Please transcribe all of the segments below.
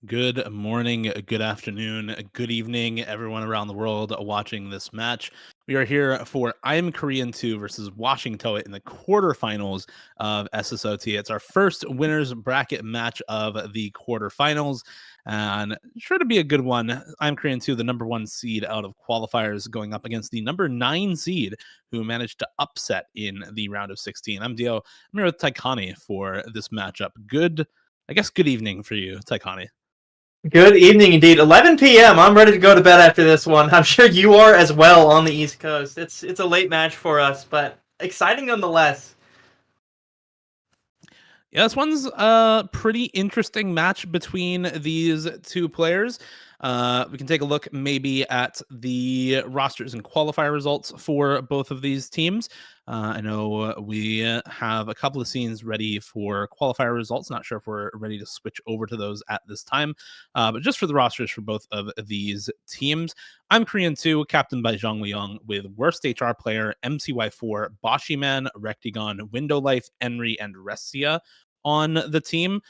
Good morning, good afternoon, good evening, everyone around the world watching this match. We are here for I'm Korean 2 versus Washingtowa in the quarterfinals of SSOT. It's our first winners bracket match of the quarterfinals, and sure to be a good one. I'm Korean 2, the number 1 seed out of qualifiers, going up against the number 9 seed who managed to upset in the round of 16. I'm Dio. I'm here with Taikani for this matchup. Good evening for you, Taikani. Good evening indeed. 11 p.m. I'm ready to go to bed after this one. I'm sure you are as well on the East Coast. It's a late match for us, but exciting nonetheless. Yeah, this one's a pretty interesting match between these two players. We can take a look maybe at the rosters and qualifier results for both of these teams. I know we have a couple of scenes ready for qualifier results. Not sure if we're ready to switch over to those at this time, but just for the rosters for both of these teams. I'm Korean 2, captained by Zhang Weiyang, with worst HR player, MCY4, Boshiman, Rectigon, Window Life, Enri, and Restia on the team.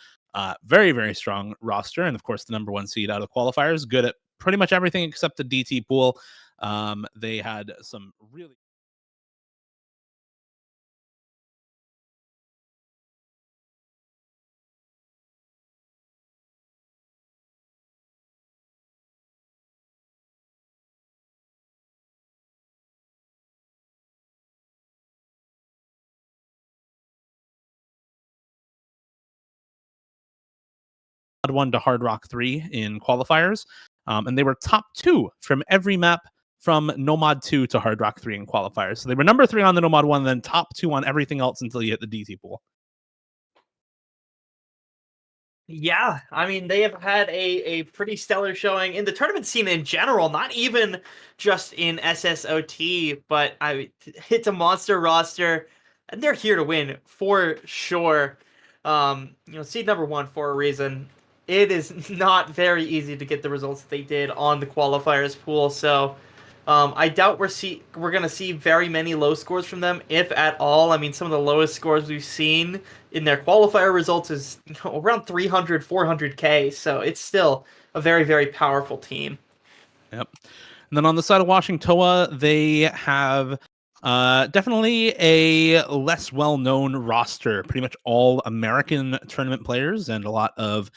Very, very strong roster. And of course, the number 1 seed out of qualifiers, good at pretty much everything except the DT pool. They had some really. One to Hard Rock 3 in qualifiers. And they were top 2 from every map from Nomad 2 to Hard Rock 3 in qualifiers. So they were number 3 on the Nomad 1, then top 2 on everything else until you hit the DT pool. Yeah, I mean they have had a pretty stellar showing in the tournament scene in general, not even just in SSOT, but it's a monster roster, and they're here to win for sure. Seed number 1 for a reason. It is not very easy to get the results that they did on the qualifiers pool, so I doubt we're gonna see very many low scores from them, if at all. I mean, some of the lowest scores we've seen in their qualifier results is around 300, 400K. So it's still a very, very powerful team. Yep. And then on the side of Washingtowa, they have definitely a less well-known roster. Pretty much all American tournament players and a lot of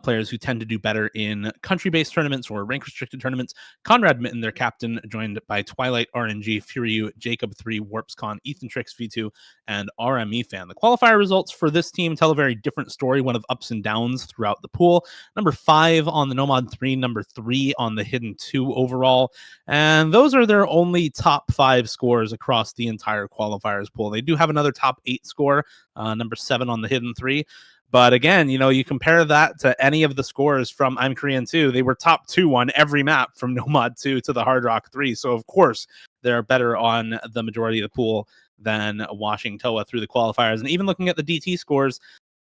players who tend to do better in country-based tournaments or rank-restricted tournaments. Conrad Mitten, their captain, joined by Twilight, RNG, Furyu, Jacob3, WarpsCon, Ethan Trix V2, and RME Fan. The qualifier results for this team tell a very different story, one of ups and downs throughout the pool. Number 5 on the Nomad 3, number 3 on the Hidden 2 overall. And those are their only top 5 scores across the entire qualifiers pool. They do have another top 8 score, number 7 on the Hidden 3. But again, you compare that to any of the scores from I'm Korean 2, they were top 2 on every map from Nomad 2 to the Hard Rock 3. So, of course, they're better on the majority of the pool than Washingtowa through the qualifiers. And even looking at the DT scores,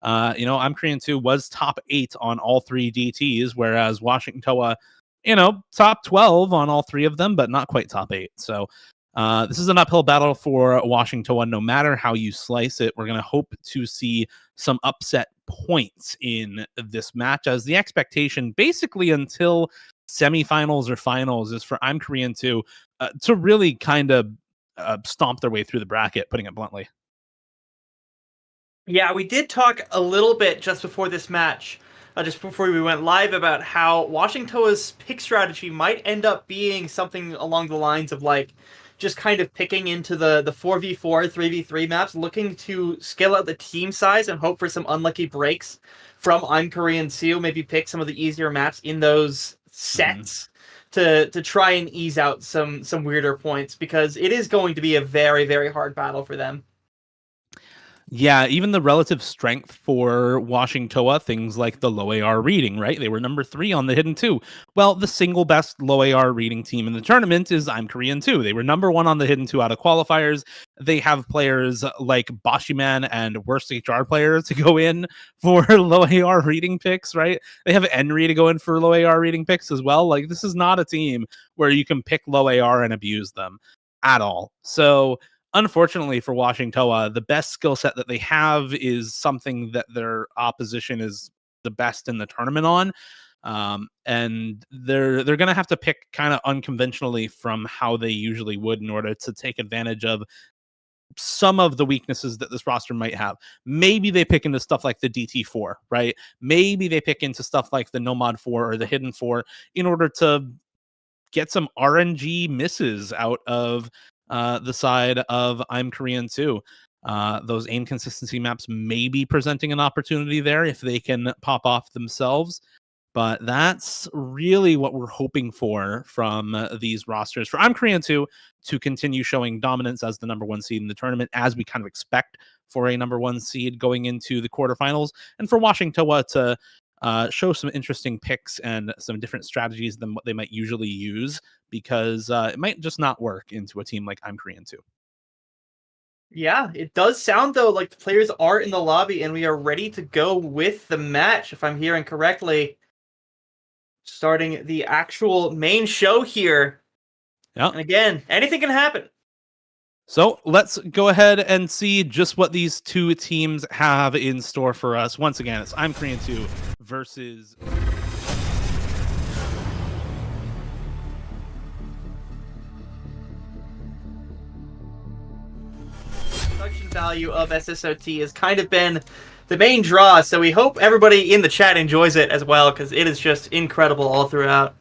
I'm Korean 2 was top 8 on all 3 DTs, whereas Washingtowa, top 12 on all 3 of them, but not quite top 8. So this is an uphill battle for Washingtowa. No matter how you slice it, we're going to hope to see some upset points in this match, as the expectation basically until semifinals or finals is for I'm Korean 2 to really kind of stomp their way through the bracket, putting it bluntly. Yeah, we did talk a little bit just before this match, just before we went live, about how Washington's pick strategy might end up being something along the lines of like just kind of picking into the 4v4, 3v3 maps, looking to scale out the team size and hope for some unlucky breaks from I'm Korean 2, maybe pick some of the easier maps in those sets. To try and ease out some weirder points, because it is going to be a very, very hard battle for them. Yeah, even the relative strength for Washingtowa, things like the low AR reading, right? They were number 3 on the Hidden 2. Well, the single best low AR reading team in the tournament is I'm Korean 2. They were number 1 on the Hidden 2 out of qualifiers. They have players like Boshiman and worst HR player to go in for low AR reading picks, right? They have Enri to go in for low AR reading picks as well. Like, this is not a team where you can pick low AR and abuse them at all. So unfortunately for Washingtowa, the best skill set that they have is something that their opposition is the best in the tournament on. And they're going to have to pick kind of unconventionally from how they usually would in order to take advantage of some of the weaknesses that this roster might have. Maybe they pick into stuff like the DT4, right? Maybe they pick into stuff like the Nomad 4 or the Hidden 4 in order to get some RNG misses out of the side of I'm Korean too. Those aim consistency maps may be presenting an opportunity there if they can pop off themselves. But that's really what we're hoping for from these rosters. For I'm Korean too, to continue showing dominance as the number 1 seed in the tournament, as we kind of expect for a number 1 seed going into the quarterfinals, and for Washingtowa to show some interesting picks and some different strategies than what they might usually use, because it might just not work into a team like I'm Korean too. Yeah, it does sound though like the players are in the lobby and we are ready to go with the match, if I'm hearing correctly. Starting the actual main show here. Yeah. And again, anything can happen. So let's go ahead and see just what these two teams have in store for us. Once again, it's I'm Korean 2 versus... Production value of SSOT has kind of been the main draw, so we hope everybody in the chat enjoys it as well, because it is just incredible all throughout.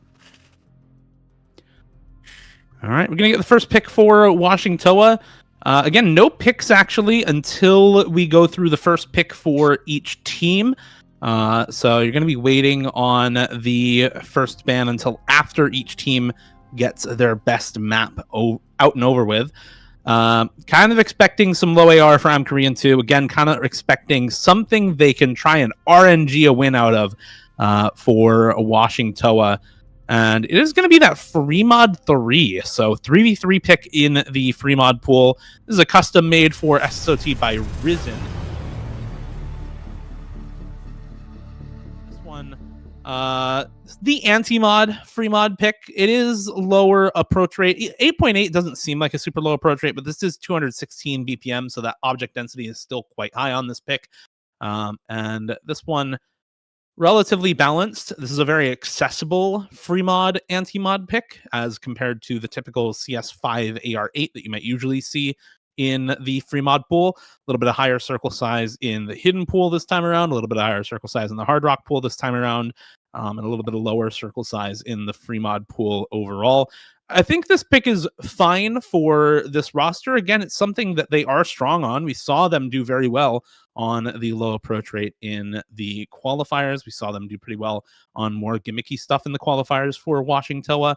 All right, we're going to get the first pick for Washingtowa. Again, no picks actually until we go through the first pick for each team. So you're going to be waiting on the first ban until after each team gets their best map out and over with. Kind of expecting some low AR for I'm Korean 2. Again, kind of expecting something they can try and RNG a win out of for Washingtowa. And it is going to be that free mod 3. So 3v3 pick in the free mod pool. This is a custom made for SSOT by Risen. This one, the anti-mod free mod pick. It is lower approach rate. 8.8 doesn't seem like a super low approach rate, but this is 216 BPM, so that object density is still quite high on this pick. And this one, relatively balanced. This is a very accessible free mod anti-mod pick as compared to the typical CS5 AR8 that you might usually see in the free mod pool. A little bit of higher circle size in the hidden pool this time around, a little bit of higher circle size in the hard rock pool this time around, and a little bit of lower circle size in the free mod pool overall. I think this pick is fine for this roster. Again, it's something that they are strong on. We saw them do very well on the low approach rate in the qualifiers. We saw them do pretty well on more gimmicky stuff in the qualifiers for Washingtowa.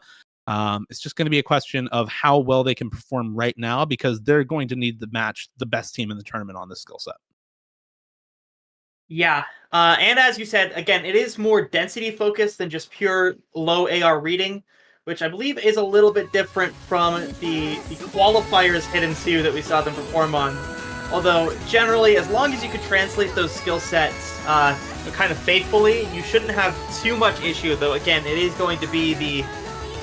It's just going to be a question of how well they can perform right now, because they're going to need to match the best team in the tournament on this skill set. Yeah, and as you said, again, it is more density focused than just pure low AR reading, which I believe is a little bit different from the qualifiers hidden 2 that we saw them perform on. Although, generally, as long as you could translate those skill sets kind of faithfully, you shouldn't have too much issue, though, again, it is going to be the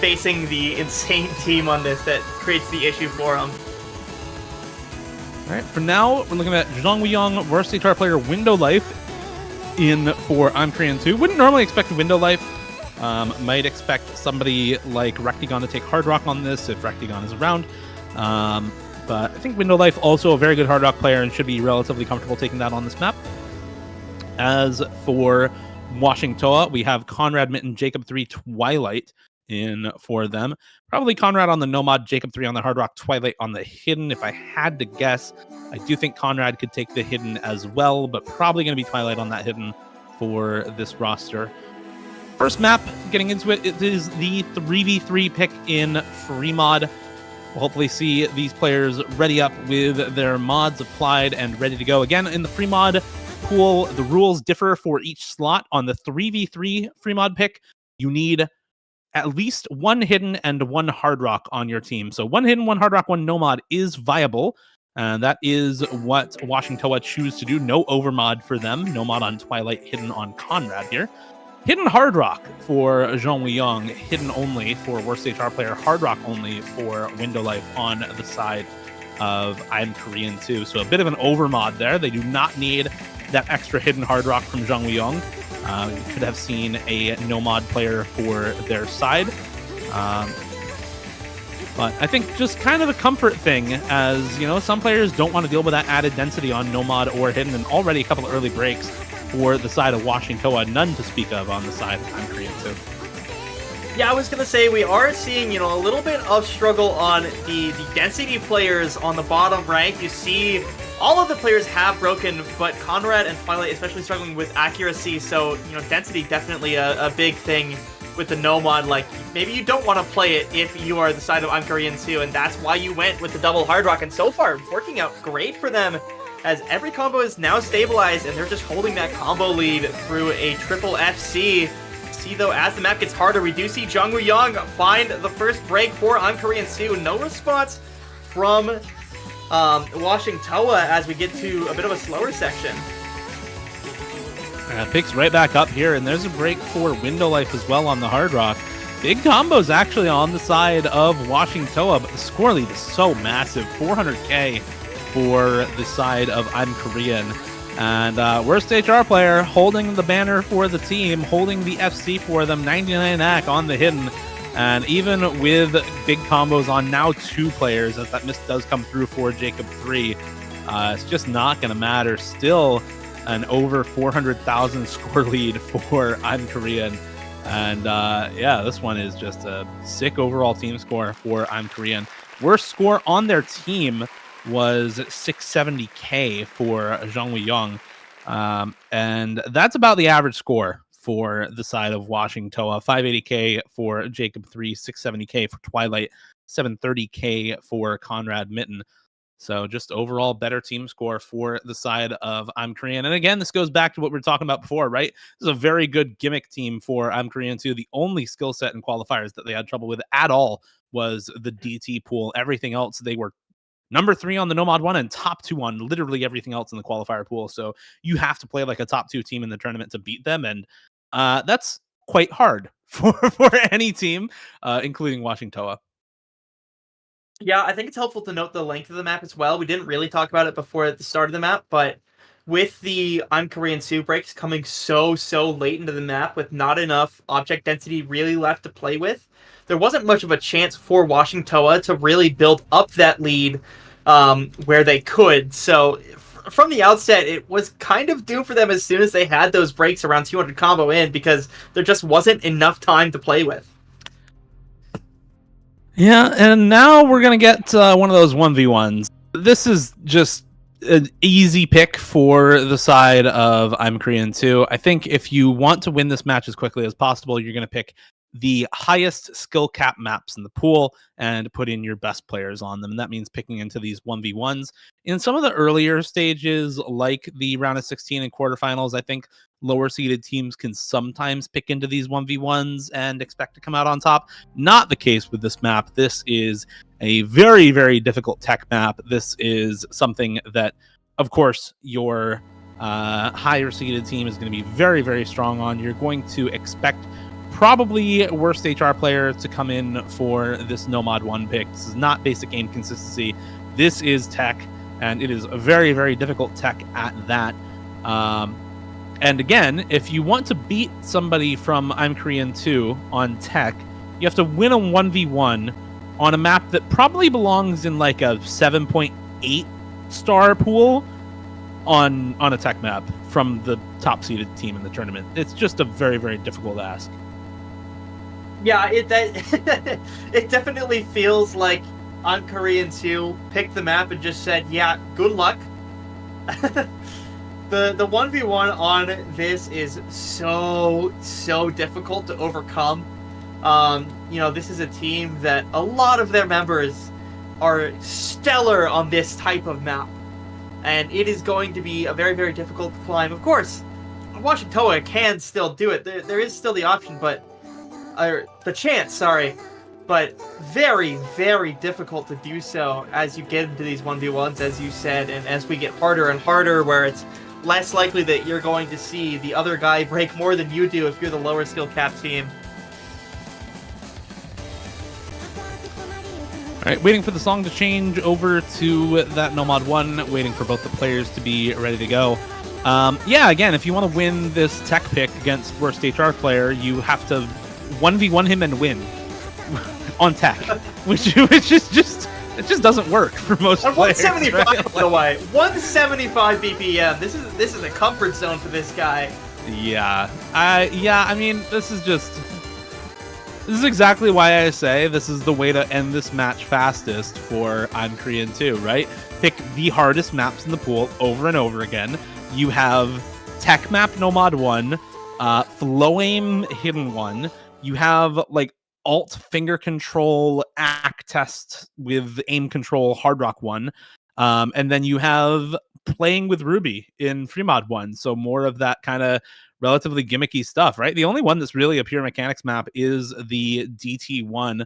facing the insane team on this that creates the issue for them. All right, for now, we're looking at Zhang Weiyang, worst HR player, Window Life in for I'm Korean 2. Wouldn't normally expect Window Life. Might expect somebody like Rectagon to take Hard Rock on this if Rectagon is around. But I think Window Life also a very good Hard Rock player and should be relatively comfortable taking that on this map. As for Washingtowa, we have Conrad, Mitten, Jacob 3, Twilight in for them. Probably Conrad on the Nomad, Jacob 3 on the Hard Rock, Twilight on the Hidden. If I had to guess, I do think Conrad could take the Hidden as well, but probably going to be Twilight on that Hidden for this roster. First map, getting into it, it is the 3v3 pick in free mod. We'll hopefully see these players ready up with their mods applied and ready to go. Again, in the free mod pool, the rules differ for each slot. On the 3v3 free mod pick, you need at least one hidden and one hard rock on your team. So one hidden, one hard rock, one nomad is viable. And that is what Washingtowa choose to do. No overmod for them. Nomad on Twilight, hidden on Conrad here. Hidden hard rock for Zhang Weiyang, hidden only for worst HR player, hard rock only for Window Life on the side of I'm Korean 2. So a bit of an overmod there. They do not need that extra hidden hard rock from Zhang Weiyang. You could have seen a no-mod player for their side. But I think just kind of a comfort thing, as you know, some players don't want to deal with that added density on no mod or hidden, and already a couple of early breaks for the side of Washingtowa, none to speak of on the side of I'm Korean too. Yeah, I was gonna say we are seeing, you know, a little bit of struggle on the density players on the bottom rank. You see all of the players have broken, but Konrei and Twilight especially struggling with accuracy, so, you know, density definitely a big thing with the no mod. Like, maybe you don't want to play it if you are the side of I'm Korean too, and that's why you went with the double hard rock, and so far working out great for them, as every combo is now stabilized and they're just holding that combo lead through a triple FC. See though, as the map gets harder, we do see Jungwoo Young find the first break for I'm Korean too. No response from Washingtowa as we get to a bit of a slower section. Picks right back up here, and there's a break for Window Life as well on the Hard Rock. Big combos actually on the side of Washingtowa, but the score lead is so massive. 400k for the side of I'm Korean. And worst HR player holding the banner for the team, holding the FC for them, 99 AC on the hidden. And even with big combos on now 2 players, as that miss does come through for Jacob 3, it's just not going to matter. Still an over 400,000 score lead for I'm Korean. And yeah, this one is just a sick overall team score for I'm Korean. Worst score on their team was 670k for Jungwoo Young. And that's about the average score for the side of Washingtowa. 580k for Jacob 3, 670k for Twilight, 730k for Conrad Mitten. So just overall better team score for the side of I'm Korean. And again, this goes back to what we were talking about before, right? This is a very good gimmick team for I'm Korean too. The only skill set in qualifiers that they had trouble with at all was the DT pool. Everything else, they were number 3 on the Nomad 1 and top 2 on literally everything else in the qualifier pool. So you have to play like a top 2 team in the tournament to beat them. And that's quite hard for any team, including Washingtowa. Yeah, I think it's helpful to note the length of the map as well. We didn't really talk about it before at the start of the map, but with the I'm Korean 2 breaks coming so late into the map with not enough object density really left to play with, there wasn't much of a chance for Washingtowa to really build up that lead where they could. So from the outset, it was kind of due for them as soon as they had those breaks around 200 combo in, because there just wasn't enough time to play with. Yeah, and now we're going to get one of those 1v1s. This is just an easy pick for the side of I'm Korean too. I think if you want to win this match as quickly as possible, you're going to pick the highest skill cap maps in the pool and put in your best players on them. And that means picking into these 1v1s. In some of the earlier stages, like the round of 16 and quarterfinals, I think lower seeded teams can sometimes pick into these 1v1s and expect to come out on top. Not the case with this map. This is a very difficult tech map. This is something that, of course, your higher seeded team is going to be very strong on. You're going to expect probably worst HR player to come in for this no mod 1 pick. This is not basic game consistency. This is tech, and it is a very difficult tech at that. And again, if you want to beat somebody from I'm Korean 2 on tech, you have to win a 1v1 on a map that probably belongs in like a 7.8 star pool on a tech map from the top seeded team in the tournament. It's just a very difficult ask. Yeah, it definitely feels like I'm Korean 2 picked the map and just said, yeah, good luck. The 1v1 on this is so difficult to overcome. You know, this is a team that a lot of their members are stellar on this type of map, and it is going to be a very difficult climb. Of course, Washingtowa can still do it. There is still the option, but the chance, sorry, but very difficult to do so as you get into these 1v1s, as you said, and as we get harder and harder, where it's less likely that you're going to see the other guy break more than you do if you're the lower skill cap team. All right, waiting for the song to change over to that No Mod 1, waiting for both the players to be ready to go. Yeah, again, if you want to win this tech pick against worst HR player, you have to 1v1 him and win on tech, which is just it just doesn't work for most players. 175, right? by the way, 175 BPM. This is a comfort zone for this guy. Yeah, I mean, this is exactly why I say this is the way to end this match fastest for I'm Korean 2, right? Pick the hardest maps in the pool over and over again. You have Tech Map Nomad 1, Flow Aim Hidden 1. You have like Alt Finger Control Act Test with Aim Control Hard Rock 1. And then you have Playing with Ruby in Fremod 1. So more of that kind of relatively gimmicky stuff, right? The only one that's really a pure mechanics map is the DT1.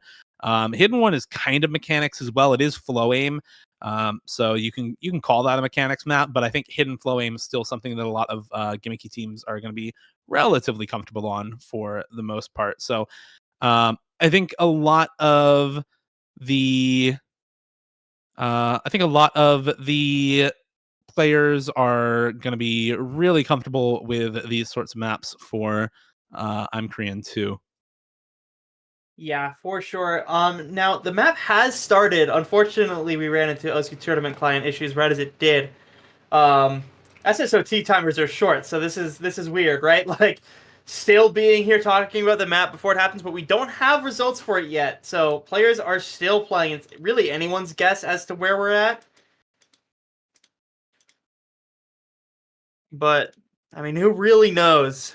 Hidden 1 is kind of mechanics as well. It is Flow Aim. So you can call that a mechanics map, but I think hidden flow aim is still something that a lot of gimmicky teams are going to be relatively comfortable on for the most part. So I think a lot of the players are going to be really comfortable with these sorts of maps for I'm Korean 2. Yeah, for sure. Now the map has started. Unfortunately, we ran into OSU tournament client issues right as it did. SSOT timers are short, so this is weird, right? Like, still being here talking about the map before it happens, but we don't have results for it yet. So players are still playing. It's really anyone's guess as to where we're at. But I mean, who really knows?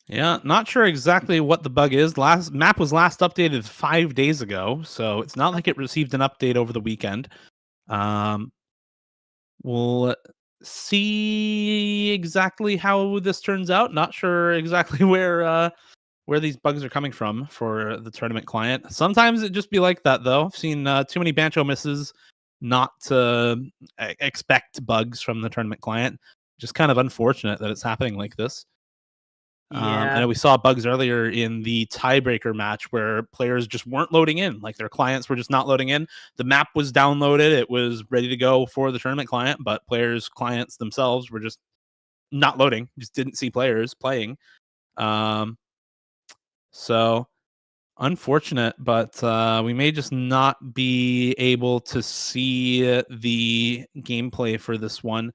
Yeah, not sure exactly what the bug is. Last map was last updated 5 days ago, so it's not like it received an update over the weekend. We'll see exactly how this turns out. Not sure exactly where these bugs are coming from for the tournament client. Sometimes it just be like that, though. I've seen too many Bancho misses not to expect bugs from the tournament client. Just kind of unfortunate that it's happening like this. Yeah. I know we saw bugs earlier in the tiebreaker match where players just weren't loading in. Like their clients were just not loading in. The map was downloaded. It was ready to go for the tournament client, but players' clients themselves were just not loading. Just didn't see players playing. So unfortunate, but we may just not be able to see the gameplay for this one.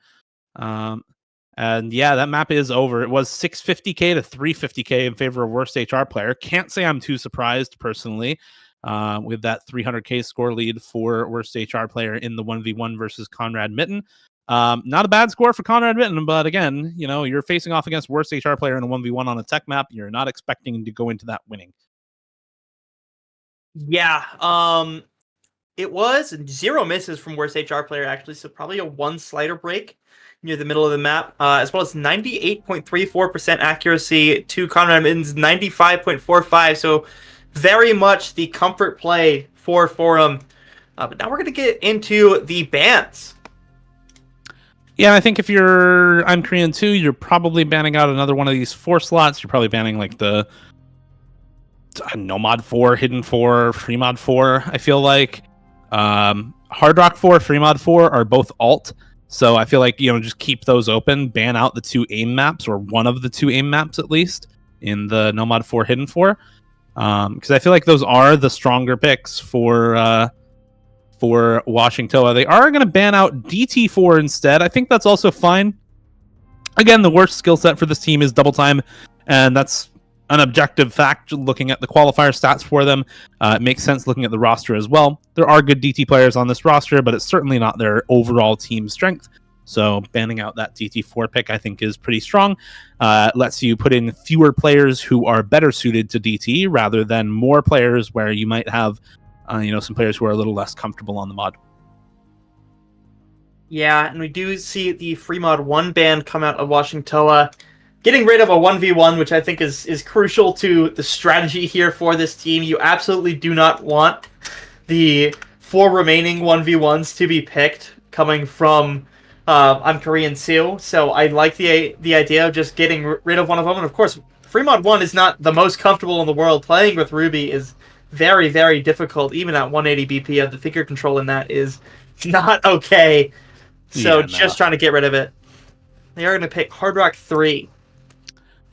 And yeah, that map is over. It was 650k to 350k in favor of worst HR player. Can't say I'm too surprised personally with that 300k score lead for worst HR player in the 1v1 versus Conrad Mitten. Not a bad score for Conrad Mitten, but again, you know, you're facing off against worst HR player in a 1v1 on a tech map. You're not expecting to go into that winning. Yeah. It was 0 misses from worst HR player actually, so probably a 1 slider break near the middle of the map, as well as 98.34% accuracy to Conrad Mitten's 95.45. So very much the comfort play for Forum. But now we're gonna get into the bans. Yeah, I think if you're I'm Korean 2, you're probably banning out another one of these 4 slots. You're probably banning like the Nomad 4, Hidden 4, Fremod 4, I feel like. Hard Rock 4, Fremod 4 are both alt. So I feel like, you know, just keep those open, ban out the 2 aim maps, or one of the 2 aim maps at least, in the Nomad 4, Hidden 4. Because I feel like those are the stronger picks for Washingtowa. They are going to ban out DT4 instead. I think that's also fine. Again, the worst skill set for this team is double time, and that's an objective fact looking at the qualifier stats for them. It makes sense looking at the roster as well. There are good DT players on this roster, but it's certainly not their overall team strength. So banning out that DT4 pick, I think, is pretty strong. It lets you put in fewer players who are better suited to DT rather than more players where you might have some players who are a little less comfortable on the mod. Yeah, and we do see the Fremod 1 ban come out of Washingtowa, getting rid of a 1v1, which I think is crucial to the strategy here for this team. You absolutely do not want the 4 remaining 1v1s to be picked coming from I'm Korean 2. So I like the idea of just getting rid of one of them. And of course, Fremod 1 is not the most comfortable in the world. Playing with Ruby is very, very difficult, even at 180 BPM. The finger control in that is not okay. So Yeah, just trying to get rid of it. They are going to pick Hard Rock 3.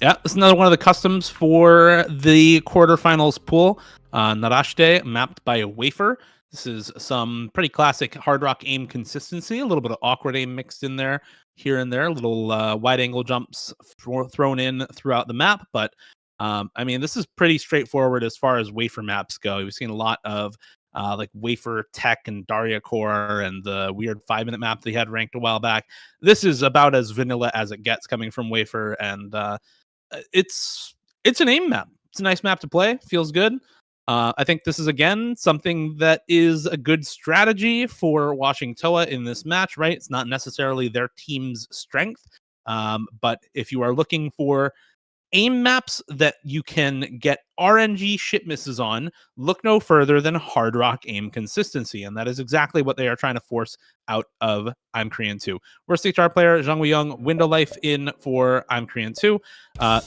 Yeah, this is another one of the customs for the quarterfinals pool. Narashite, mapped by a wafer. This is some pretty classic hard rock aim consistency, a little bit of awkward aim mixed in there, here and there, little wide angle jumps thrown in throughout the map. But I mean, this is pretty straightforward as far as wafer maps go. We've seen a lot of like Wafer Tech and Daria Core and the weird 5-minute map they had ranked a while back. This is about as vanilla as it gets coming from Wafer, and it's an aim map. It's a nice map to play. Feels good. I think this is again something that is a good strategy for Washingtowa in this match. Right, it's not necessarily their team's strength, but if you are looking for aim maps that you can get RNG shit misses on, look no further than Hard Rock aim consistency. And that is exactly what they are trying to force out of I'm Korean 2. Worst HR player, Jung Woo-young, Window Life in for I'm Korean 2.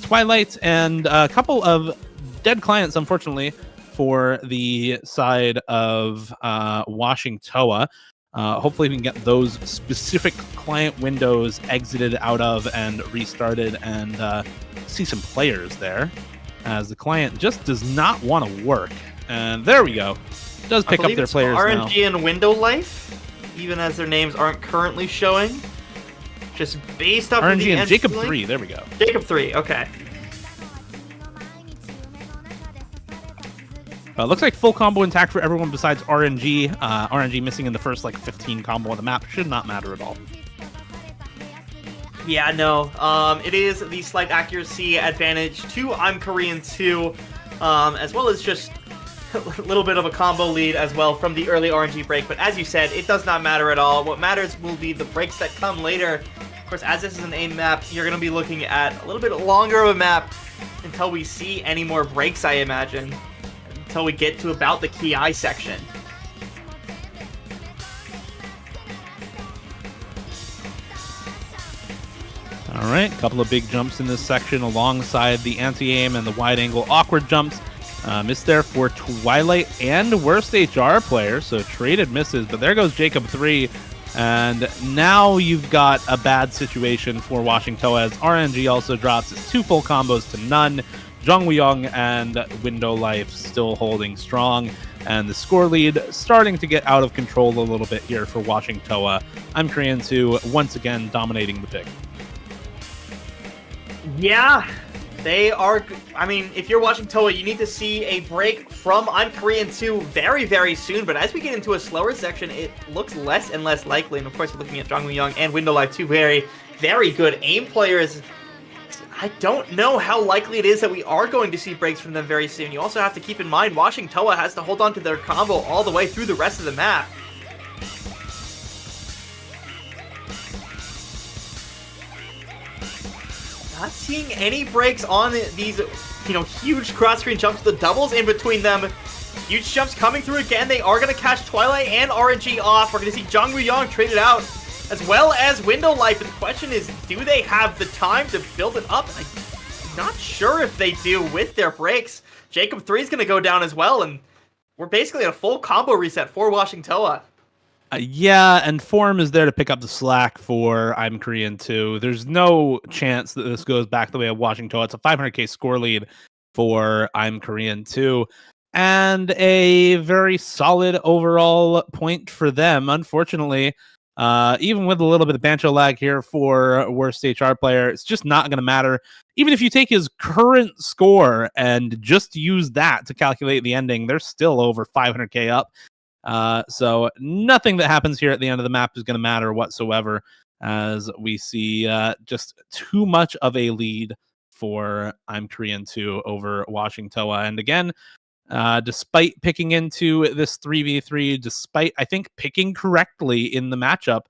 Twilight and a couple of dead clients, unfortunately, for the side of Washingtowa. Hopefully we can get those specific client windows exited out of and restarted and see some players there, as the client just does not want to work. And there we go. Does pick up their players RNG now. and Window Life, even as their names aren't currently showing. Just based off RNG of the and Jacob link. 3, there we go. Jacob 3, okay. Looks like full combo intact for everyone besides RNG. RNG missing in the first like 15 combo on the map. Should not matter at all. Yeah, no. It is the slight accuracy advantage to I'm Korean 2, as well as just a little bit of a combo lead as well from the early RNG break. But as you said, it does not matter at all. What matters will be the breaks that come later. Of course, as this is an aim map, you're going to be looking at a little bit longer of a map until we see any more breaks, I imagine. Until we get to about the Ki section. All right, a couple of big jumps in this section alongside the anti-aim and the wide-angle awkward jumps. Missed there for Twilight and Worst HR player, so traded misses. But there goes Jacob 3, and now you've got a bad situation for Washingtowa as RNG also drops its 2 full combos to none. Jung Woo-young and Window Life still holding strong, and the score lead starting to get out of control a little bit here for Washingtowa. I'm Korean 2 once again dominating the pick. Yeah, they are. I mean, if you're watching Toa, you need to see a break from I'm Korean 2 very, very soon. But as we get into a slower section, it looks less and less likely. And of course, you're looking at Jung Woo-young and Window Life, 2 very, very good aim players. I don't know how likely it is that we are going to see breaks from them very soon. You also have to keep in mind, Washingtowa has to hold on to their combo all the way through the rest of the map. Not seeing any breaks on these, huge cross-screen jumps. The doubles in between them. Huge jumps coming through again. They are going to catch Twilight and RNG off. We're going to see Jung Woo-young traded out, as well as Window Life. And the question is, do they have the time to build it up? I'm not sure if they do with their breaks. Jacob 3 is going to go down as well, and we're basically at a full combo reset for Washingtowa. Yeah, and Form is there to pick up the slack for I'm Korean 2. There's no chance that this goes back the way of Washingtowa. It's a 500k score lead for I'm Korean 2. And a very solid overall point for them. Unfortunately, even with a little bit of bancho lag here for Worst HR player, it's just not going to matter. Even if you take his current score and just use that to calculate the ending, they're still over 500k up. So nothing that happens here at the end of the map is going to matter whatsoever, as we see just too much of a lead for I'm Korean 2 over Washingtowa. And again, despite picking into this 3v3, despite, I think, picking correctly in the matchup,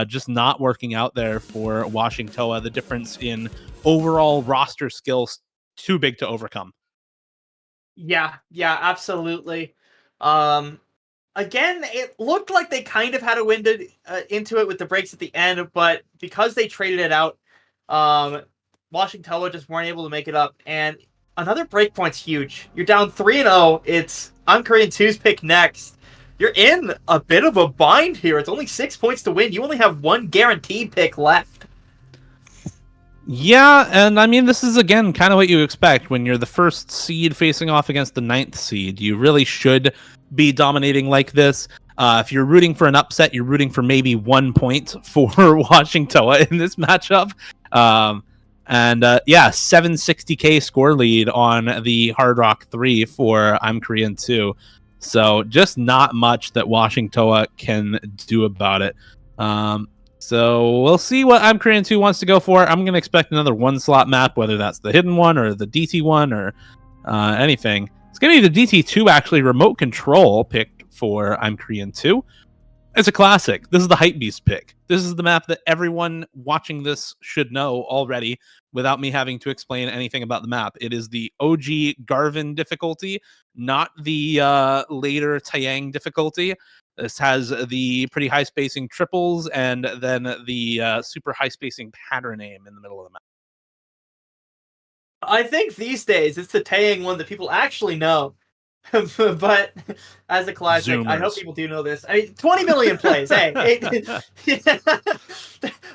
just not working out there for Washingtowa. The difference in overall roster skills too big to overcome. Yeah, absolutely. Again, it looked like they kind of had a window into it with the breaks at the end, but because they traded it out, Washingtowa just weren't able to make it up. And another breakpoint's huge. You're down 3-0. It's I'm Korean 2's pick next. you're in a bit of a bind here. It's only 6 points to win. You only have one guaranteed pick left. Yeah, and I mean, this is, again, kind of what you expect when you're the first seed facing off against the 9th seed. You really should be dominating like this. If you're rooting for an upset, you're rooting for maybe 1 point for Washingtowa in this matchup. Yeah, 760k score lead on the Hard Rock 3 for I'm Korean 2. So just not much that Washingtowa can do about it. So we'll see what I'm Korean 2 wants to go for. I'm going to expect another 1-slot map, whether that's the hidden one or the DT one or anything. It's going to be the DT2, actually, remote control picked for I'm Korean 2. It's a classic. This is the Hypebeast pick. This is the map that everyone watching this should know already without me having to explain anything about the map. It is the OG Garvin difficulty, not the later Taeyang difficulty. This has the pretty high spacing triples and then the super high spacing pattern aim in the middle of the map. I think these days it's the Taeyang one that people actually know. But as a classic, Zoomers. I hope people do know this. I mean, 20 million plays. Hey,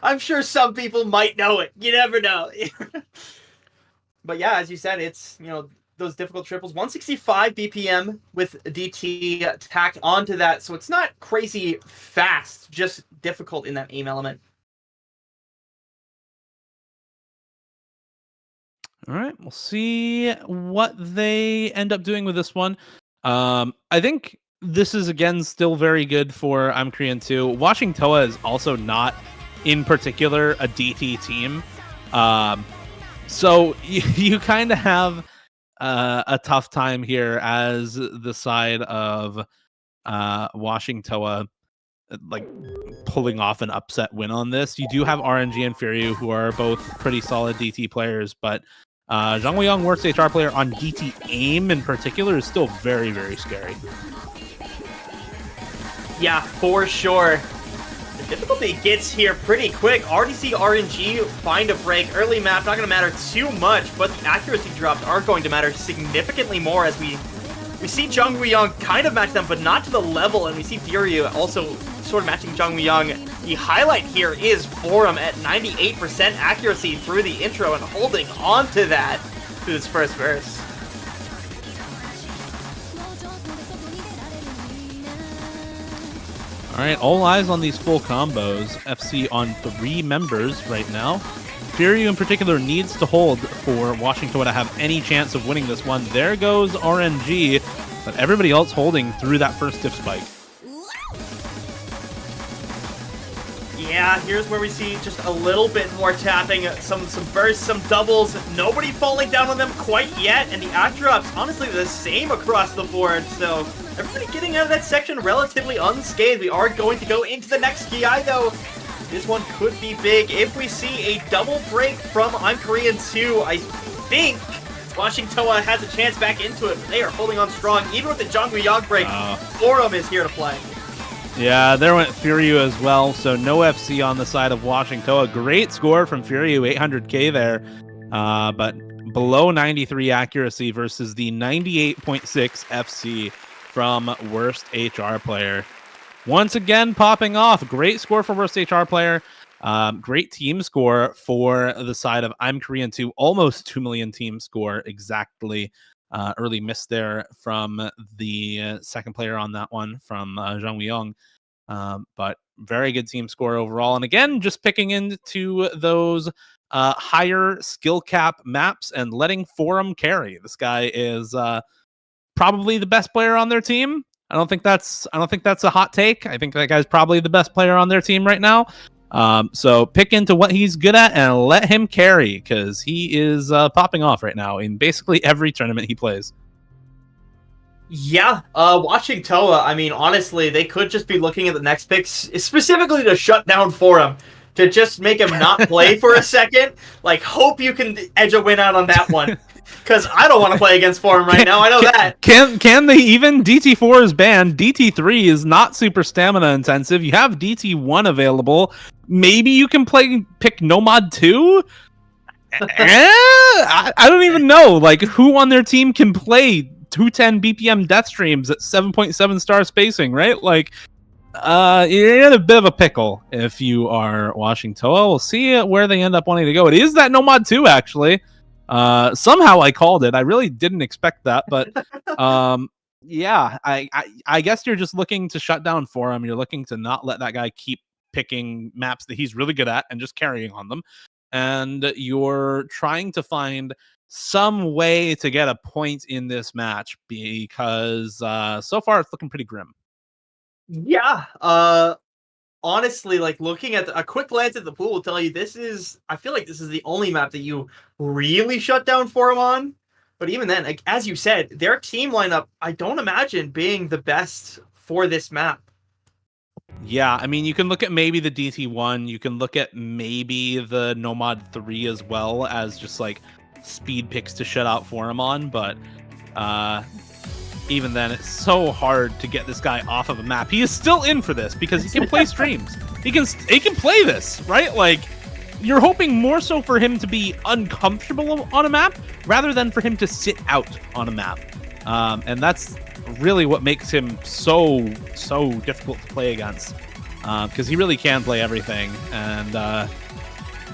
I'm sure some people might know it. You never know. But yeah, as you said, it's, you know, those difficult triples. 165 BPM with DT tacked onto that, so it's not crazy fast, just difficult in that aim element. All right, we'll see what they end up doing with this one. I think this is, again, still very good for I'm Korean 2. Washingtowa is also not, in particular, a DT team. So you kind of have a tough time here as the side of Washingtowa, like, pulling off an upset win on this. You do have RNG and Furyu, who are both pretty solid DT players, but Zhang Weiyang, worst HR player on DT aim in particular, is still very, very scary. Yeah, for sure. The difficulty gets here pretty quick. RDC RNG find a break. Early map not going to matter too much, but the accuracy drops are going to matter significantly more as we see Zhang Weiyang kind of match them, but not to the level, and we see Furyu also sort of matching Zhang Weiyang. The highlight here is Forum at 98% accuracy through the intro and holding on to that through this first verse. All right, all eyes on these full combos. FC on 3 members right now. Furyu in particular needs to hold for Washingtowa to have any chance of winning this one. There goes RNG, but everybody else holding through that first diff spike. Yeah, here's where we see just a little bit more tapping, some bursts, some doubles, nobody falling down on them quite yet, and the act drops, honestly, the same across the board, so everybody getting out of that section relatively unscathed. We are going to go into the next GI, though. This one could be big. If we see a double break from I'm Korean 2, I think Washingtowa has a chance back into it. They are holding on strong, even with the Zhang Weiyang break. Forum is here to play. Yeah, there went Furyu as well, so no FC on the side of Washingtowa. Great score from Furyu, 800k there, but below 93 accuracy versus the 98.6 FC from worst HR player. Once again, popping off. Great score for worst HR player. Great team score for the side of I'm Korean 2. Almost 2 million team score exactly. Early miss there from the second player on that one from Zhang Weiyang. But very good team score overall. And again, just picking into those higher skill cap maps and letting Forum carry. This guy is probably the best player on their team. I don't think that's a hot take. I think that guy's probably the best player on their team right now. So pick into what he's good at and let him carry, because he is popping off right now in basically every tournament he plays. Yeah, Washingtowa, I mean, honestly, they could just be looking at the next picks specifically to shut down Forum, to just make him not play for a second. Like, hope you can edge a win out on that one. Because I don't want to play against Forum right now. I know that. Can they even? DT4 is banned. DT3 is not super stamina intensive. You have DT1 available. Maybe you can pick Nomad 2? I don't even know. Like, who on their team can play 210 BPM death streams at 7.7 star spacing, right? Like, you're in a bit of a pickle if you are Washingtowa. We'll see where they end up wanting to go. It is that Nomad 2, actually. Somehow I called it. I really didn't expect that, but yeah, I guess you're just looking to shut down Forum. You're looking to not let that guy keep picking maps that he's really good at and just carrying on them. And you're trying to find some way to get a point in this match because so far it's looking pretty grim. Yeah. Honestly, like looking at a quick glance at the pool will tell you I feel like this is the only map that you really shut down Forum on. But even then, like, as you said, their team lineup, I don't imagine being the best for this map. Yeah, I mean, you can look at maybe the DT1, you can look at maybe the Nomad 3 as well as just like speed picks to shut out Forum on, but even then, it's so hard to get this guy off of a map. He is still in for this because he can play streams. He can play this, right? Like, you're hoping more so for him to be uncomfortable on a map rather than for him to sit out on a map. And that's really what makes him so difficult to play against, because he really can play everything. And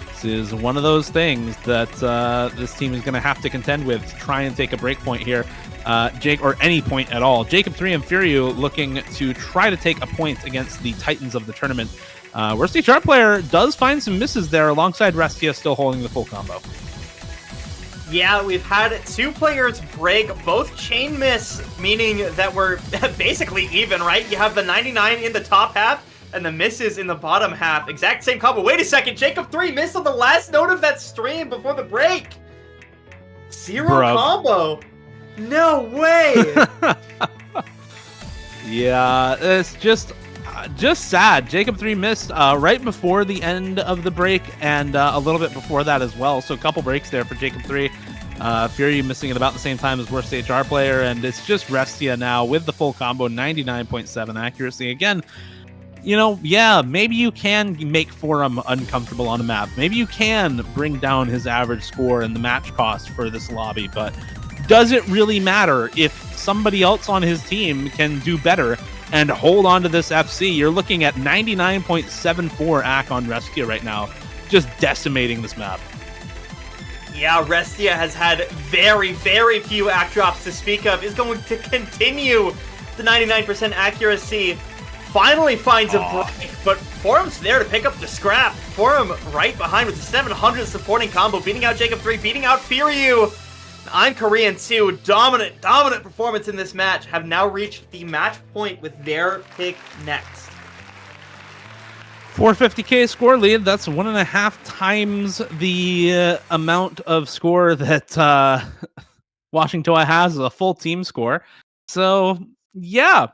this is one of those things that this team is going to have to contend with to try and take a break point here. Jake, or any point at all. Jacob 3 and Furyu looking to try to take a point against the Titans of the tournament. Worst HR player does find some misses there alongside Restia still holding the full combo. Yeah, we've had 2 players break, both chain miss, meaning that we're basically even, right? You have the 99 in the top half and the misses in the bottom half. Exact same combo. Wait a second, Jacob 3 missed on the last note of that stream before the break. 0 combo. No way! Yeah, it's just sad. Jacob 3 missed right before the end of the break and a little bit before that as well. So a couple breaks there for Jacob 3. Fury missing at about the same time as worst HR player, and it's just Restia now with the full combo, 99.7 accuracy. Again, you know, yeah, maybe you can make Forum uncomfortable on a map. Maybe you can bring down his average score and the match cost for this lobby, but does it really matter if somebody else on his team can do better and hold on to this FC? You're looking at 99.74 AC on Restia right now, just decimating this map. Yeah, Restia has had very few AC drops to speak of, is going to continue the 99% accuracy. Finally finds a break, but Forum's there to pick up the scrap. Forum right behind with the 700 supporting combo, beating out Jacob 3, beating out Furyu. I'm Korean 2, dominant performance in this match, have now reached the match point with their pick next. 450k score lead, that's 1.5 times the amount of score that Washingtowa has as a full team score. So, yeah,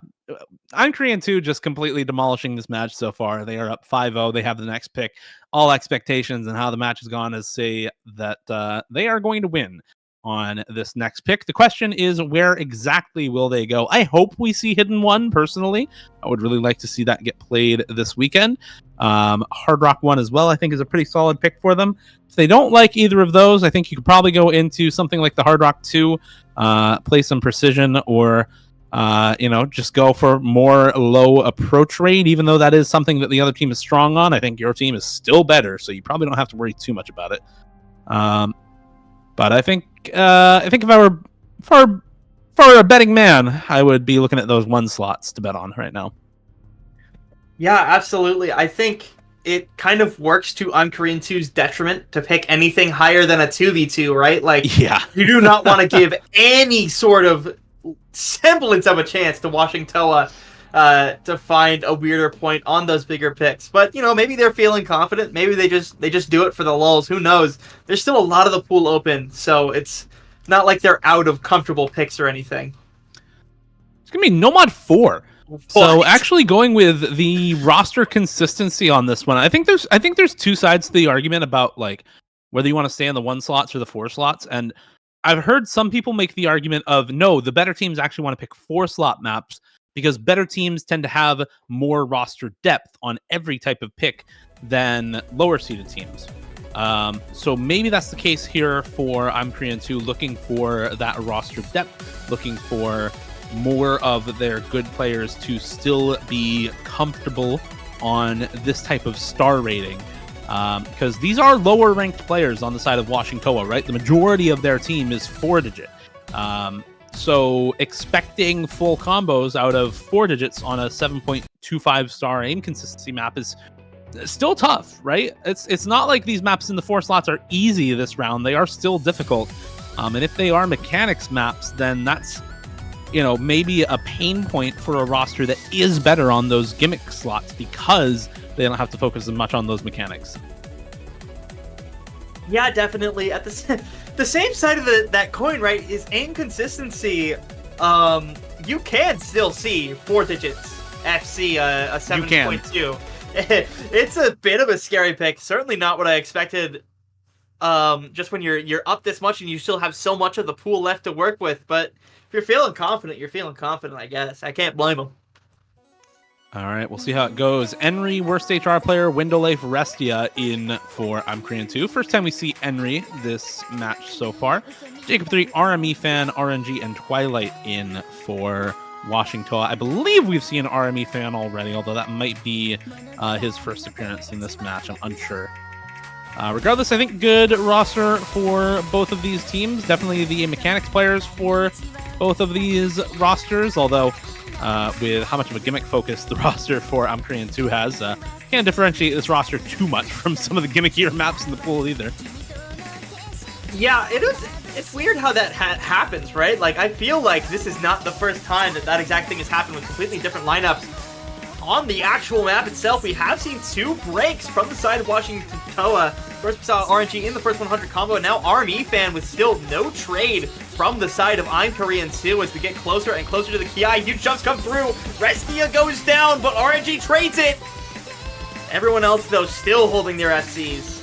I'm Korean 2 just completely demolishing this match so far. They are up 5-0. They have the next pick. All expectations and how the match has gone is say that they are going to win on this next pick. The question is, where exactly will they go? I hope we see Hidden One, personally. I would really like to see that get played this weekend. Hard Rock 1 as well, I think, is a pretty solid pick for them. If they don't like either of those, I think you could probably go into something like the Hard Rock 2, play some precision, or just go for more low approach rate, even though that is something that the other team is strong on. I think your team is still better, so you probably don't have to worry too much about it. But I think if I were for a betting man, I would be looking at those 1 slots to bet on right now. Yeah, absolutely. I think it kind of works to Korean 2's detriment to pick anything higher than a 2v2, right? Like, yeah, you do not want to give any sort of semblance of a chance to Washingtowa to find a weirder point on those bigger picks. But, maybe they're feeling confident. Maybe they just do it for the lulz. Who knows? There's still a lot of the pool open, so it's not like they're out of comfortable picks or anything. It's going to be Nomad 4. What? So actually going with the roster consistency on this one, I think there's 2 sides to the argument about like whether you want to stay in the 1 slots or the 4 slots. And I've heard some people make the argument of, no, the better teams actually want to pick 4 slot maps because better teams tend to have more roster depth on every type of pick than lower seeded teams. So maybe that's the case here for I'm Korean 2, looking for that roster depth, looking for more of their good players to still be comfortable on this type of star rating. Because these are lower ranked players on the side of Washingtowa, right? The majority of their team is 4-digit. So expecting full combos out of 4 digits on a 7.25 star aim consistency map is still tough, right? It's not like these maps in the 4 slots are easy this round. They are still difficult. And if they are mechanics maps, then that's, maybe a pain point for a roster that is better on those gimmick slots because they don't have to focus as much on those mechanics. Yeah, definitely. At the same side of that coin, right, is aim consistency. You can still see 4 digits FC, a 7.2. It's a bit of a scary pick. Certainly not what I expected. Just when you're up this much and you still have so much of the pool left to work with. But if you're feeling confident, you're feeling confident, I guess. I can't blame them. All right, we'll see how it goes. Enri, worst HR player, Window Life, Restia in for I'm Korean 2. First time we see Enri this match so far. Jacob 3, RME fan, RNG, and Twilight in for Washingtowa. I believe we've seen RME fan already, although that might be his first appearance in this match. I'm unsure. Regardless, I think good roster for both of these teams. Definitely the mechanics players for both of these rosters, although with how much of a gimmick focus the roster for I'm Korean 2 has, can't differentiate this roster too much from some of the gimmickier maps in the pool either. Yeah, it's weird how that happens, right? Like, I feel like this is not the first time that exact thing has happened with completely different lineups. On the actual map itself, we have seen 2 breaks from the side of Washingtowa. First we saw RNG in the first 100 combo, and now RME fan with still no trade from the side of I'm Korean 2 as we get closer and closer to the Ki. Huge jumps come through. Restia goes down, but RNG trades it. Everyone else, though, still holding their FCs.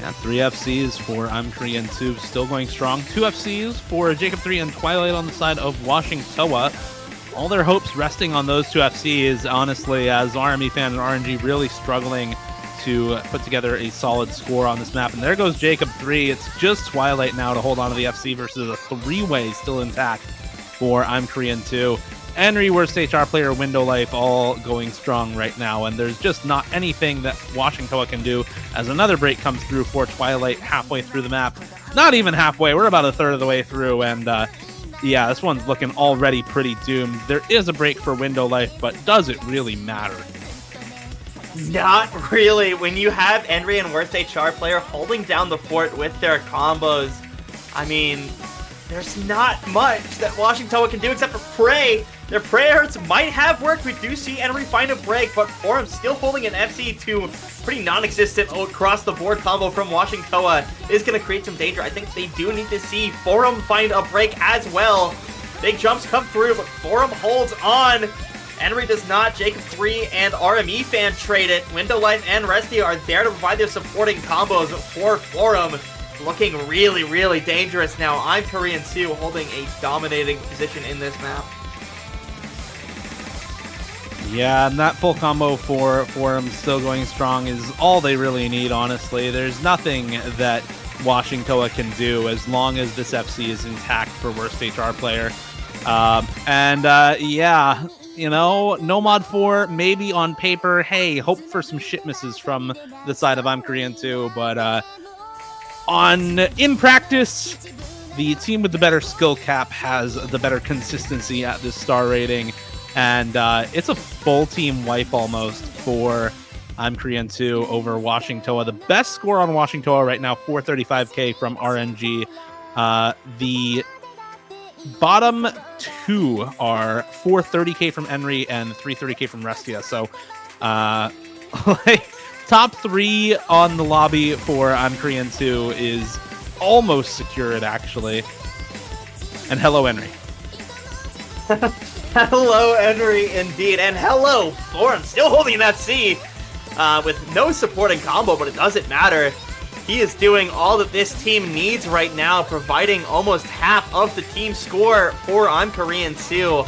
Yeah, 3 FCs for I'm Korean 2, still going strong. 2 FCs for Jacob 3 and Twilight on the side of Washingtowa. All their hopes resting on those 2 FCs, honestly, as RME fan and RNG really struggling to put together a solid score on this map. And there goes Jacob 3. It's just Twilight now to hold on to the FC versus a 3-way still intact for I'm Korean 2. Enri, worst HR player, Window Life, all going strong right now. And there's just not anything that Washingtowa can do as another break comes through for Twilight halfway through the map. Not even halfway. We're about a third of the way through. And yeah, this one's looking already pretty doomed. There is a break for Window Life, but does it really matter? Not really. When you have Enri and worst HR player holding down the fort with their combos, I mean, there's not much that Washingtowa can do except for pray. Their prayers might have worked. We do see Enri find a break, but Forum still holding an FC to pretty non-existent across-the-board combo from Washingtowa is going to create some danger. I think they do need to see Forum find a break as well. Big jumps come through, but Forum holds on. Enri does not. Jacob 3 and RME fan trade it. Window Life and Restia are there to provide their supporting combos for Forum. Looking really, really dangerous now. I'm Korean 2 holding a dominating position in this map. Yeah, and that full combo for Forum still going strong is all they really need, honestly. There's nothing that Washingtowa can do as long as this FC is intact for worst HR player. Yeah, you know, no mod 4, maybe on paper, hey, hope for some shit misses from the side of I'm Korean 2, but in practice, the team with the better skill cap has the better consistency at this star rating. And it's a full team wipe almost for I'm Korean 2 over Washingtowa. The best score on Washingtowa right now, 435k from RNG. The bottom 2 are 430k from Enri and 330k from Restia. So top 3 on the lobby for I'm Korean 2 is almost secured, actually. And hello, Enri. Hello, Henry, indeed. And hello, Forum, still holding an FC with no supporting combo, but it doesn't matter. He is doing all that this team needs right now, providing almost half of the team score for I'm Korean 2.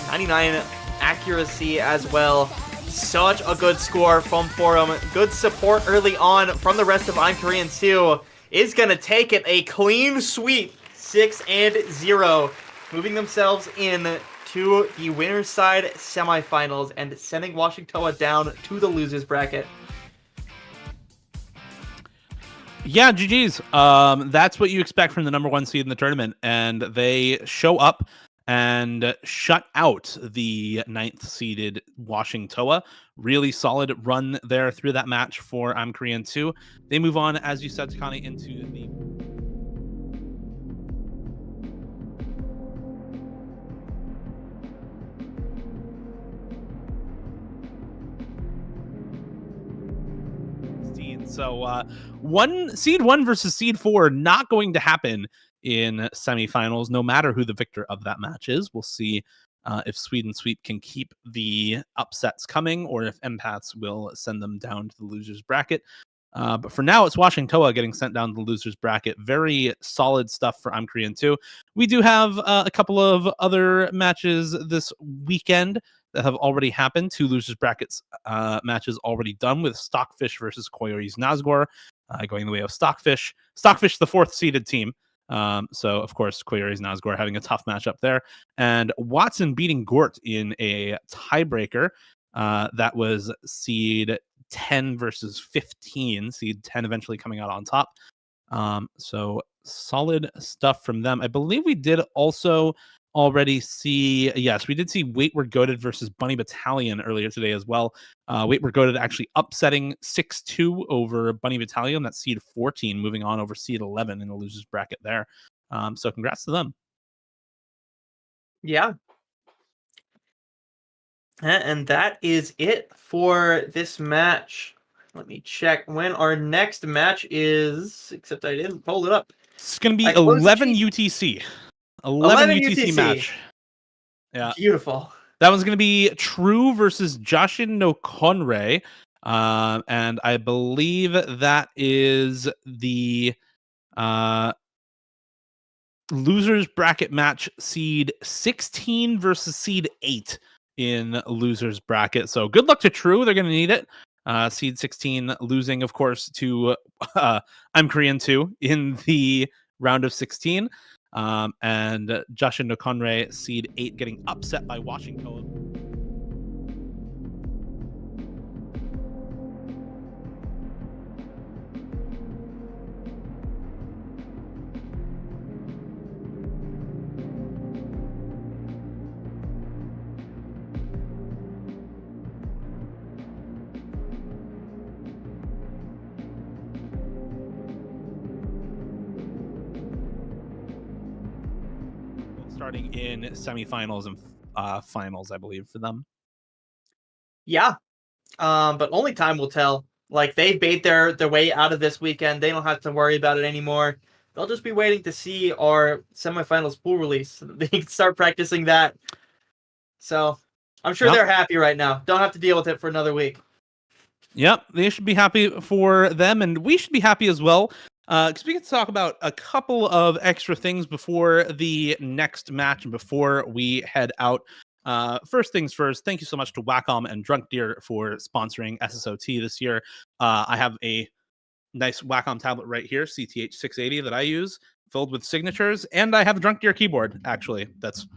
99 accuracy as well. Such a good score from Forum. Good support early on from the rest of I'm Korean 2. Is going to take it a clean sweep, 6-0, moving themselves in to the winner's side semifinals and sending Washingtowa down to the losers bracket. Yeah, GG's. That's what you expect from the number 1 seed in the tournament, and they show up and shut out the 9th seeded Washingtowa. Really solid run there through that match for I'm Korean 2. They move on, as you said, Takane, into the So seed 1 versus seed 4 not going to happen in semifinals, no matter who the victor of that match is. We'll see if Sweden Sweep can keep the upsets coming, or if EMPATHS will send them down to the losers bracket. But for now, it's Washingtowa getting sent down to the losers bracket. Very solid stuff for I'm Korean 2. We do have a couple of other matches this weekend that have already happened. 2 losers brackets matches already done, with Stockfish versus Koyori's Nazgor going the way of Stockfish. Stockfish, the 4th seeded team. So, of course, Koyori's Nazgor having a tough matchup there. And Watson beating Gort in a tiebreaker. That was seed 10 versus 15. Seed 10 eventually coming out on top. So, solid stuff from them. I believe we did also already see, yes, we did see Wait We're Goated versus Bunny Battalion earlier today as well. Wait We're Goated actually upsetting 6-2 over Bunny Battalion. That's seed 14, moving on over seed 11 in the losers bracket there. So congrats to them. Yeah. And that is it for this match. Let me check when our next match is, except I didn't pull it up. It's going to be 11 UTC. 11 UTC match. Yeah. Beautiful. That one's going to be True versus Jashin no Konrei. And I believe that is the losers bracket match, seed 16 versus seed 8 in losers bracket. So good luck to True. They're going to need it. Seed 16 losing, of course, to I'm Korean 2 in the round of 16. And Jashin no Konrei, seed 8, getting upset by Washingtowa. Starting in semifinals and finals, I believe, for them. Yeah, but only time will tell. Like, they bait their way out of this weekend. They don't have to worry about it anymore. They'll just be waiting to see our semifinals pool release so that they can start practicing that. So I'm sure they're happy right now. Don't have to deal with it for another week. Yep, they should be happy for them, and we should be happy as well. Because we get to talk about a couple of extra things before the next match and before we head out. First things first, thank you so much to Wacom and Drunk Deer for sponsoring SSOT this year. I have a nice Wacom tablet right here, CTH 680, that I use, filled with signatures, and I have a Drunk Deer keyboard, actually, that's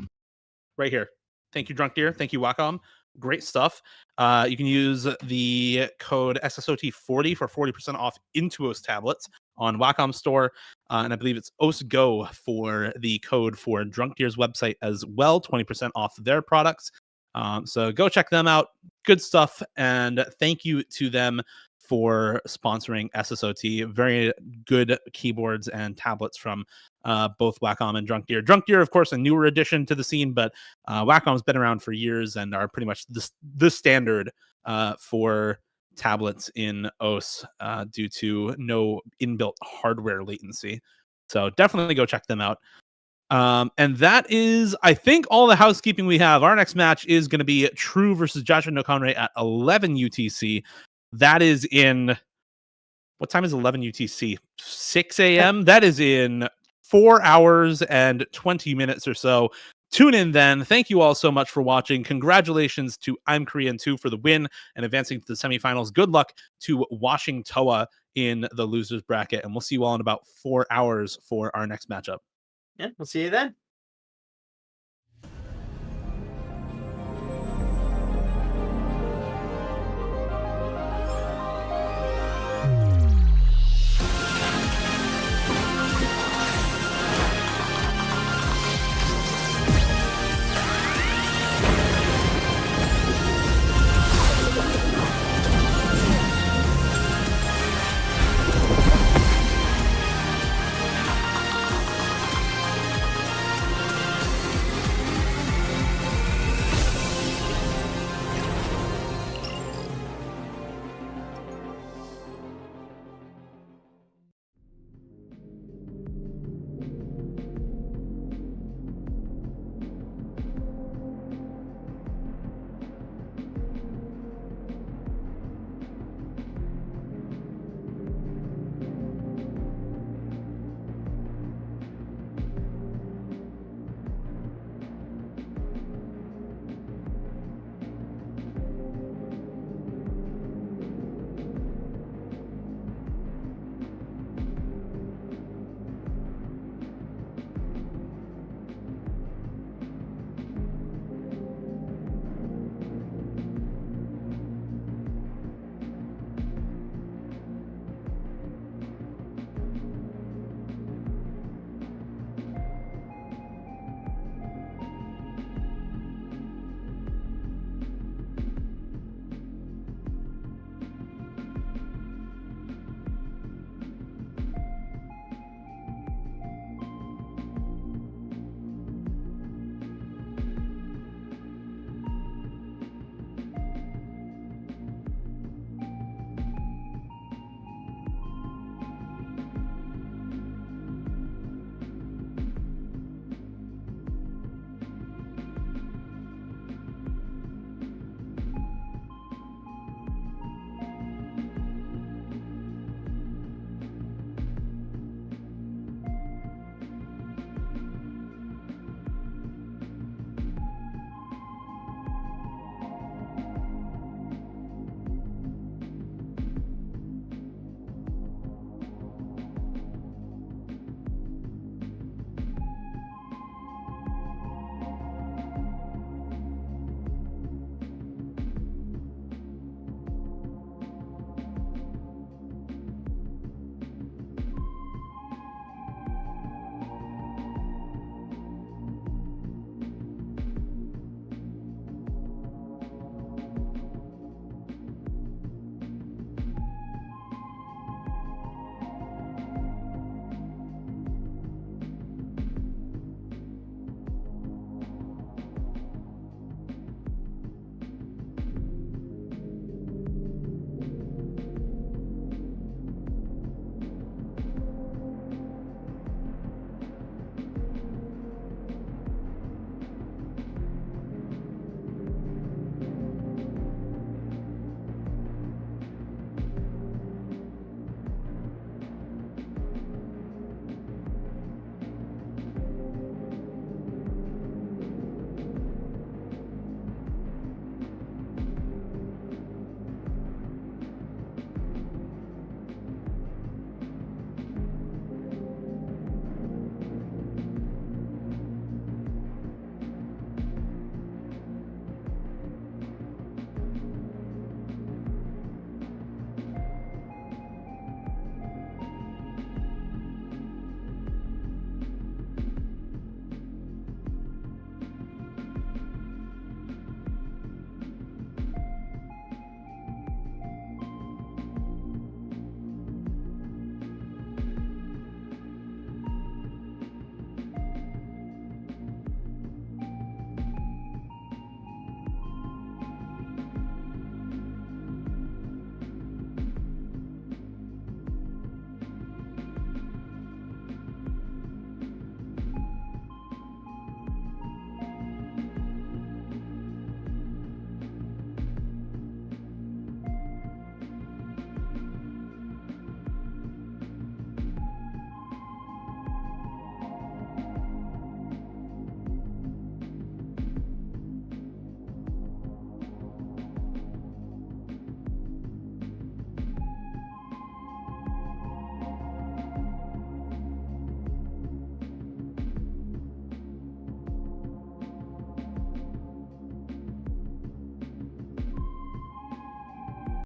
right here. Thank you, Drunk Deer. Thank you, Wacom. Great stuff. You can use the code SSOT40 for 40% off Intuos tablets on Wacom Store, and I believe it's OSGO for the code for Drunk Deer's website as well, 20% off their products. So go check them out. Good stuff, and thank you to them for sponsoring SSOT. Very good keyboards and tablets from both Wacom and Drunk Deer. Drunk Deer, of course, a newer addition to the scene, but Wacom's been around for years and are pretty much the standard for tablets in OS due to no inbuilt hardware latency. So definitely go check them out. And that is, I think, all the housekeeping we have. Our next match is going to be True versus Jashin no Konrei at 11 UTC. That is in, what time is 11 UTC? 6 a.m.? That is in 4 hours and 20 minutes or so. Tune in then. Thank you all so much for watching. Congratulations to I'm Korean 2 for the win and advancing to the semifinals. Good luck to Washingtowa in the losers bracket, and we'll see you all in about 4 hours for our next matchup. Yeah, we'll see you then.